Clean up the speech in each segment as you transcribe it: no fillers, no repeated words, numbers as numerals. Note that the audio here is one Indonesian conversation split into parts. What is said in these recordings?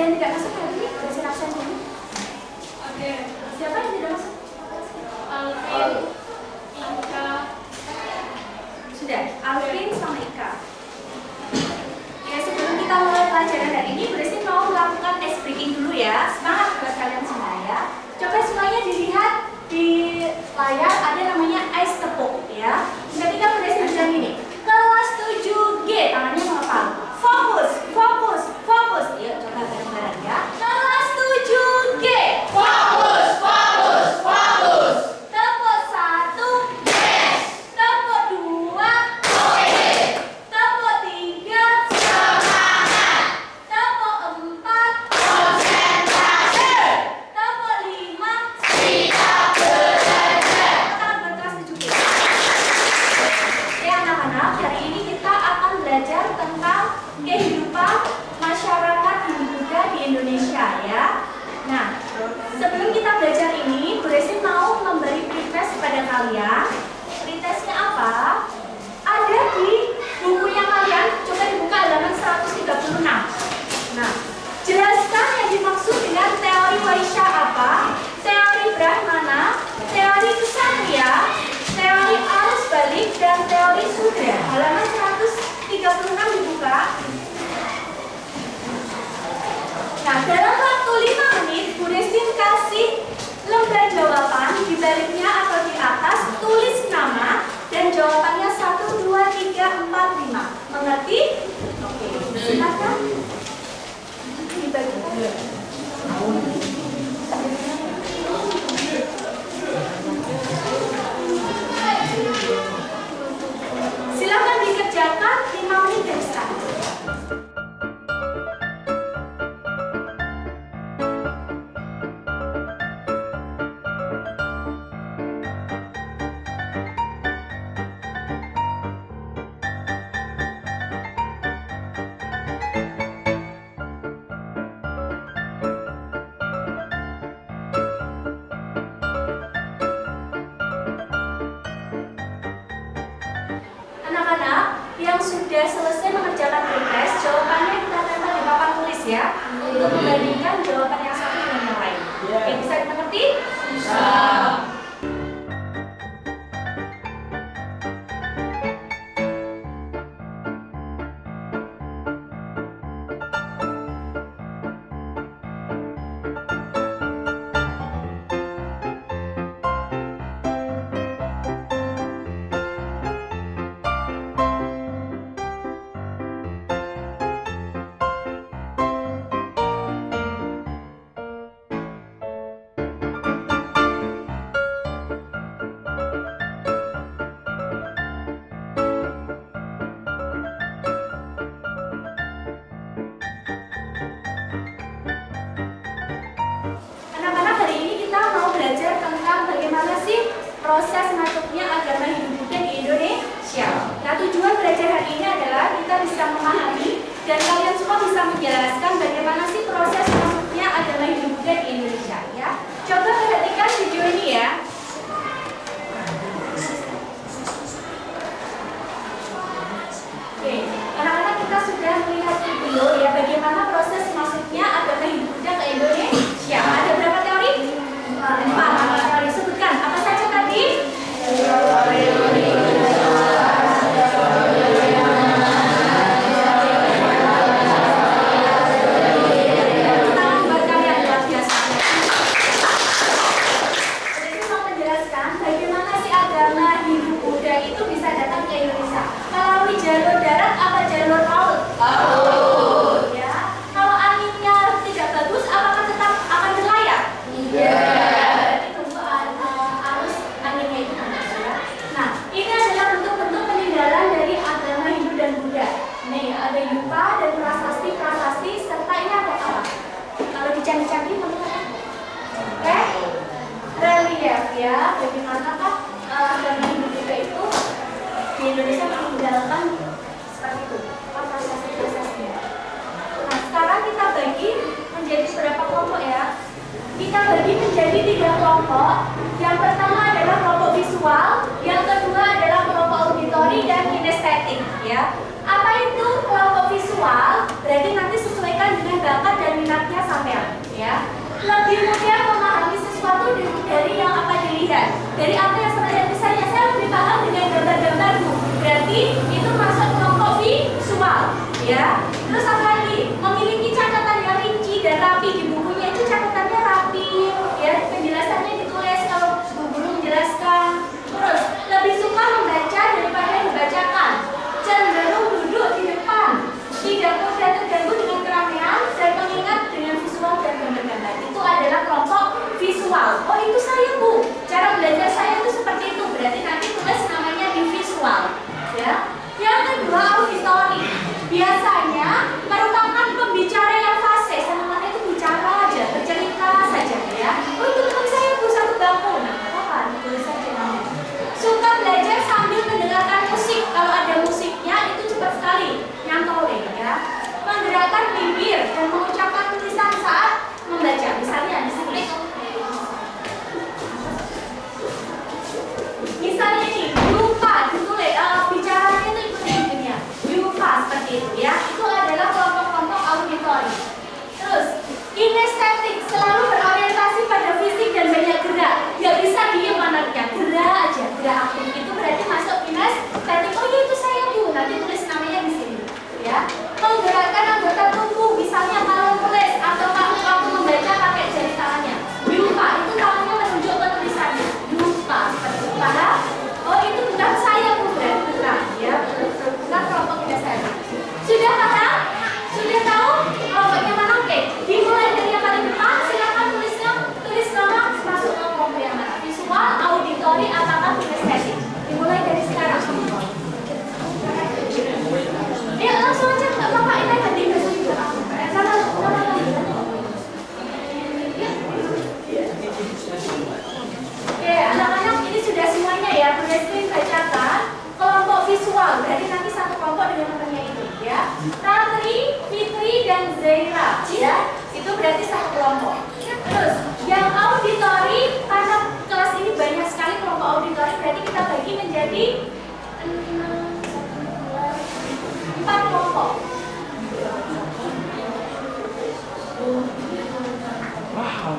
yang tidak masuk hari ini? Dosen absen dulu. Oke. Siapa yang tidak masuk? Alvin, Ika. Sudah, Alvin sama Ika. Ya, sebelum kita mulai pelajaran hari ini, Bu Desi mau melakukan ice breaking dulu ya. Semangat buat kalian semua ya. Coba semuanya dilihat di layar, ada namanya ice tepuk ya. Ketika Bu Desi bilang ini, kelas 7G, tangannya mengepal. Fokus, fokus, fokus. Yuk, coba bareng-bareng ya. Kelas 7G. Fokus, fokus, fokus. Tepuk 1. Yes. Tepuk 2. Oke. Tepuk 3. Semangat. Tepuk 4. Konsentrasi. Tepuk 5. Sikap belajar. Tangan buat kelas 7G. Ya anak-anak, hari ini kita akan belajar tentang kehidupan masyarakat Hindu Buddha di Indonesia ya. Nah, sebelum kita belajar ini, Bu Desi mau memberi pretest kepada kalian. Pretestnya apa? Ada di bukunya kalian, coba dibuka halaman 136. Nah, jelaskan yang dimaksud dengan teori Vaishya apa, teori Brahmana, teori Kshatriya, teori arus balik, dan teori Sudra. Halaman 136 dibuka. Nah, dalam waktu 5 menit, Bu Desi kasih lembar jawaban, di baliknya atau di atas tulis nama dan jawabannya 1, 2, 3, 4, 5. Mengerti? Oke, silakan. Dibagikan. Silakan dikerjakan 5 menit dari sekarang. Anak-anak yang sudah selesai mengerjakan pretest, jawabannya kita tempel di papan tulis ya, untuk membandingkan jawaban yang satu dengan yang lain. Oke, bisa dimengerti? Bisa. Anak-anak, hari ini kita mau belajar tentang bagaimana sih proses masuknya agama Hindu Buddha di Indonesia. Nah, tujuan belajar hari ini adalah kita bisa memahami dan kalian semua bisa menjelaskan bagaimana sih proses masuknya agama Hindu Buddha di Indonesia ya. Coba perhatikan video ini ya. Oke, anak-anak, kita sudah melihat video ya bagaimana proses masuknya agama Hindu Buddha ke Indonesia. Ada berapa teori? 4 teori. Sebutkan apa saja tadi? Tangan buat kalian, luar biasa. Jadi mau menjelaskan bagaimana sih agama Hindu Buddha itu bisa datang ke Indonesia. Melalui jalur darat apa jalur laut? Laut. Ya. Kalau anginnya tidak bagus, apakah tetap akan berlayar? Iya. Berarti tunggu arus anginnya itu bagus ya. Nah, ini adalah bentuk-bentuk peninggalan dari agama Hindu dan Buddha. Nih, ada yupa dan prasasti, serta ini ada apa? Kalau di candi-candi namanya apa? Relief ya. Bagaimanakah agama Hindu Buddha itu di Indonesia meninggalkan seperti itu? Apa prasasti-prasasti? Nah, sekarang kita bagi menjadi beberapa kelompok ya. Kita bagi menjadi 3 kelompok. Yang pertama adalah kelompok visual, yang kedua adalah kelompok auditori dan kinestetik ya. Apa itu kelompok visual? Berarti nanti sesuaikan dengan bakat dan minatnya ya. Lebih mudah memahami sesuatu dari yang apa dilihat. Dari apa yang saya lihat, misalnya saya lebih paham dengan gambar-gambar Bu. Berarti itu masuk kelompok visual, ya. Terus apa lagi? Memiliki catatan yang rinci dan rapi di bukunya, itu catatannya rapi, ya. Penjelasannya ditulis kalau guru menjelaskan. Terus lebih suka membaca daripada dibacakan. Cenderung duduk di depan, tidak mudah terganggu dengan keramaian dan mengingat dengan visual dan gambar-gambar. Itu adalah kelompok visual. Oh, itu saya Bu. Cara belajar saya itu seperti itu. Berarti nanti tulis namanya di visual, ya. Yang kedua, auditori. Biasanya merupakan pembicara yang fasih. Senangannya itu bicara aja, bercerita saja, ya. Oh, itu teman saya Bu, satu bangku. Nah, apa? Tulis saja namanya. Suka belajar sambil mendengarkan musik. Kalau ada musiknya itu cepat sekali nyantolin, ya. Menggerakkan bibir dan mengucapkan tulisan saat membaca. Misalnya di sini. Misalnya ini, lupa ditulis, bicaranya itu ikutin lupa seperti itu, ya. Itu adalah kelompok-kelompok auditori. Terus, kinestetik selalu berorientasi pada fisik dan banyak gerak. Nggak bisa diem anaknya, gerak aja, gerak aktif. Itu berarti masuk kinestetik. Oh iya, itu saya Bu. Nanti tulis namanya di sini, ya. Menggerakkan anggota tubuh, misalnya kalau tulis atau waktu membaca pakai jari tangannya. Lupa, itu tangannya menunjuk ke tulisannya. Lupa, seperti itu. Paham? Oh, itu bukan saya Bu, berarti bukan, ya. Bukan kelompok kinestetik. Sudah paham? Sudah tahu kelompoknya mana? Oke. Dimulai dari yang paling depan, silakan tulis nama masuk ke kelompok yang mana. Visual, auditori, apakah kinestetik. Dimulai dari sekarang. Ya, langsung aja, nggak apa-apa. Ini nanti besok juga. Sama. Oke, anak-anak ini sudah semuanya ya. Tulis bacakan kelompok visual. Berarti nanti satu kelompok dengan namanya itu, ya. Ratri, Fitri, dan Zaira, ya. Itu berarti satu kelompok. Terus, yang auditori, karena kelas ini banyak sekali kelompok auditori, berarti kita bagi menjadi 4 kelompok. Wow.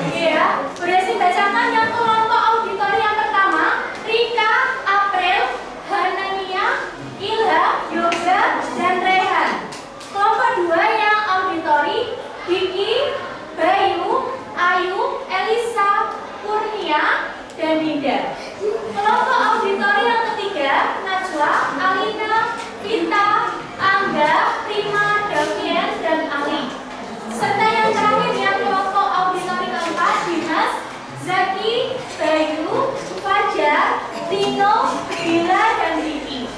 Iya, udah sih bacakan yang kelompok auditori yang pertama, Rika, April, Hanania, Ilha, Yoga, dan Rehan. Kelompok 2 yang auditori, Vicky, Bayu, Ayu, Elisa, Kurnia, dan Dinda. Kelompok auditori yang ketiga, Najwa, Alina, Vita, Angga, Prima, Davian, dan Ali. Serta yang terakhir yang kelompok auditori keempat, Dimas, Zaki, Bayu, Fajar, Tino, Bila, dan Vicky.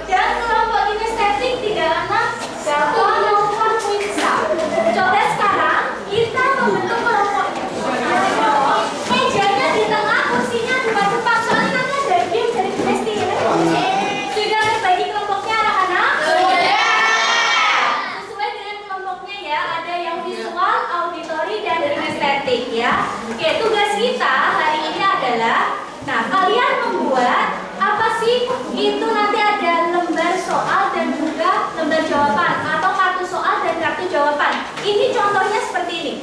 Dan kelompok kinestetik 3 anak, Gava, Nova, Winsa. Coba sekarang kita membentuk kelompoknya. Mejanya di tengah, kursinya di depan. Soalnya nanti ada game dari kinesti. Sudah terbagi kelompoknya anak-anak? Sesuai dengan kelompoknya ya, ada yang visual, auditori, dan kinestetik ya. Oke, tugas kita hari ini adalah, nah kalian membuat apa sih? Itu nanti ada lembar soal dan juga lembar jawaban atau kartu soal dan kartu jawaban. Ini contohnya seperti ini.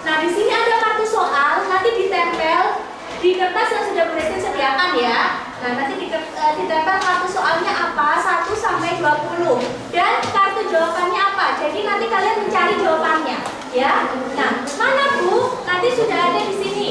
Nah, di sini ada kartu soal, nanti ditempel di kertas yang sudah Presiden sediakan ya. Nah, nanti ditempel kartu soalnya apa, 1 sampai 20. Dan kartu jawabannya apa. Jadi nanti kalian mencari jawabannya, ya. Nah, mana Bu? Nanti sudah ada di sini.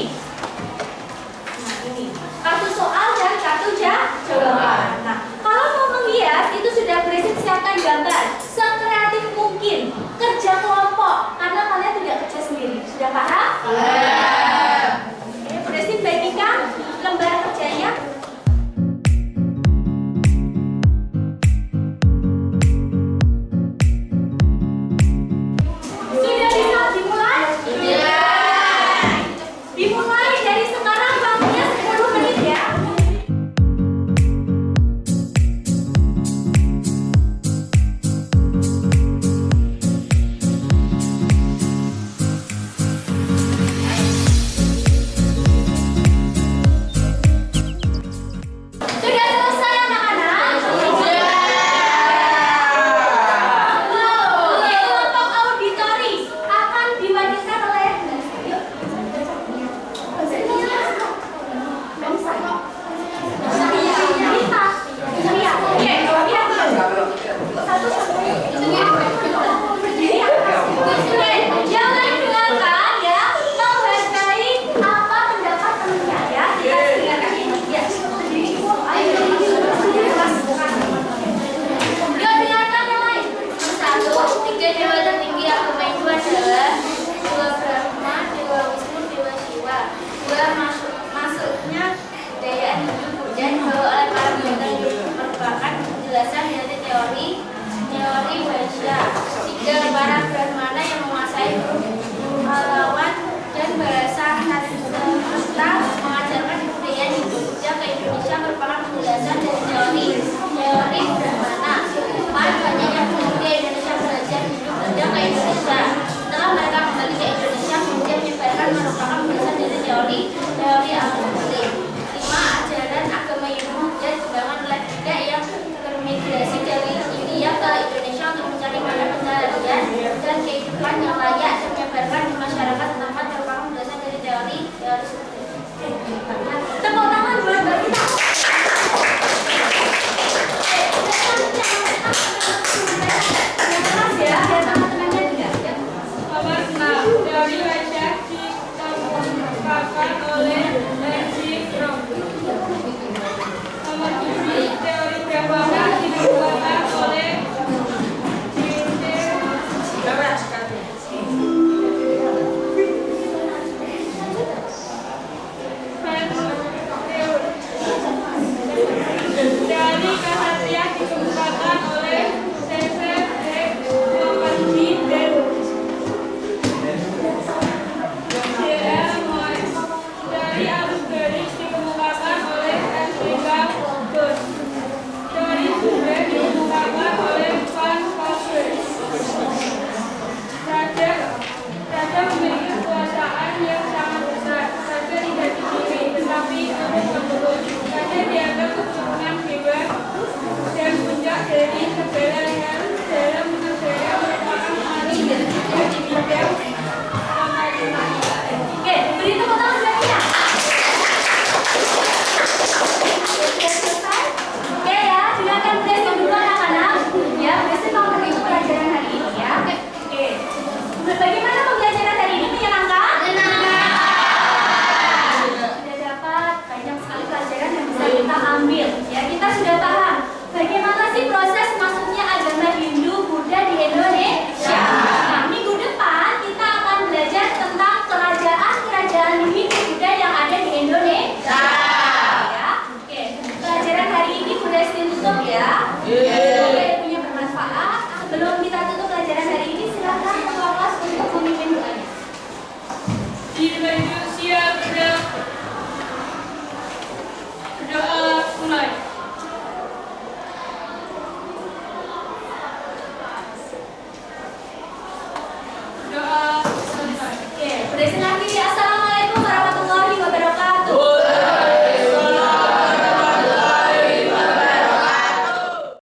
Nah, ini kartu soal dan kartu jawaban. Nah, kalau mau menghias itu sudah Presiden siapkan gambar sekreatif mungkin, kerja kelompok karena kalian tidak kerja sendiri. Sudah paham? Oke, Presiden bagikan lembar kerjanya. Sudah bisa dimulai? Dimulai dari sekarang, waktunya 10 menit ya. teori Waisya. 3. Barat Brahmana yang menguasai lawan dan bahasa serta mengajarkan kebudayaan Hindu-Buddha ke Indonesia merupakan penjelasan dari teori Brahmana. 4. Banyaknya penduduk Indonesia belajar Hindu-Buddha ke Indonesia. Setelah mereka kembali ke Indonesia, kemudian menyebarkan merupakan penjelasan dari teori Al-Qasim. 5. Ajaran agama Hindu-Buddha dikembangkan oleh Buddha yang bermigrasi dari India ke Indonesia untuk mencari mana pencaharian dan kehidupan yang layak dan menyebarkan di masyarakat tempat merupakan penjelasan dari teori Tepuk tangan buat Mbak Rita. Keras ya, biar teman-temannya dengar ya. Nomor 6. Teori Waisya dikemukakan oleh Nancy Brown. Nomor 7. Teori Brahmana dikemukakan oleh Teori Kesatria dikemukakan oleh Cesar Montgomery dan J.L. Moyes. Teori arus garis dikemukakan oleh Enrica Bos. Teori sumber dikemukakan oleh Van Calvert. Raja memiliki kekuasaan yang sangat besar. Raja tidak dipilih, tetapi turut menurun. Raja dianggap keturunan dewa dan puncak dari segala hal dalam budaya merupakan ahli yang di bidang pemerintahan. Oke, beri tepuk tangan Mbak Rita. Sudah selesai? Oke ya, silakan belajar dulu anak-anak. Ya, biasanya mau menerima pelajaran hari ini ya. Oke. Bagaimana pembelajaran hari ini, menyenangkan? Sudah dapat banyak sekali pelajaran yang bisa kita ambil. Ya, kita sudah paham bagaimana sih proses masuknya agama Hindu Buddha di Indonesia. Nah, minggu depan kita akan belajar tentang kerajaan Hindu Buddha yang ada di Indonesia. Ya, oke. Pelajaran hari ini sudah ditutup ya.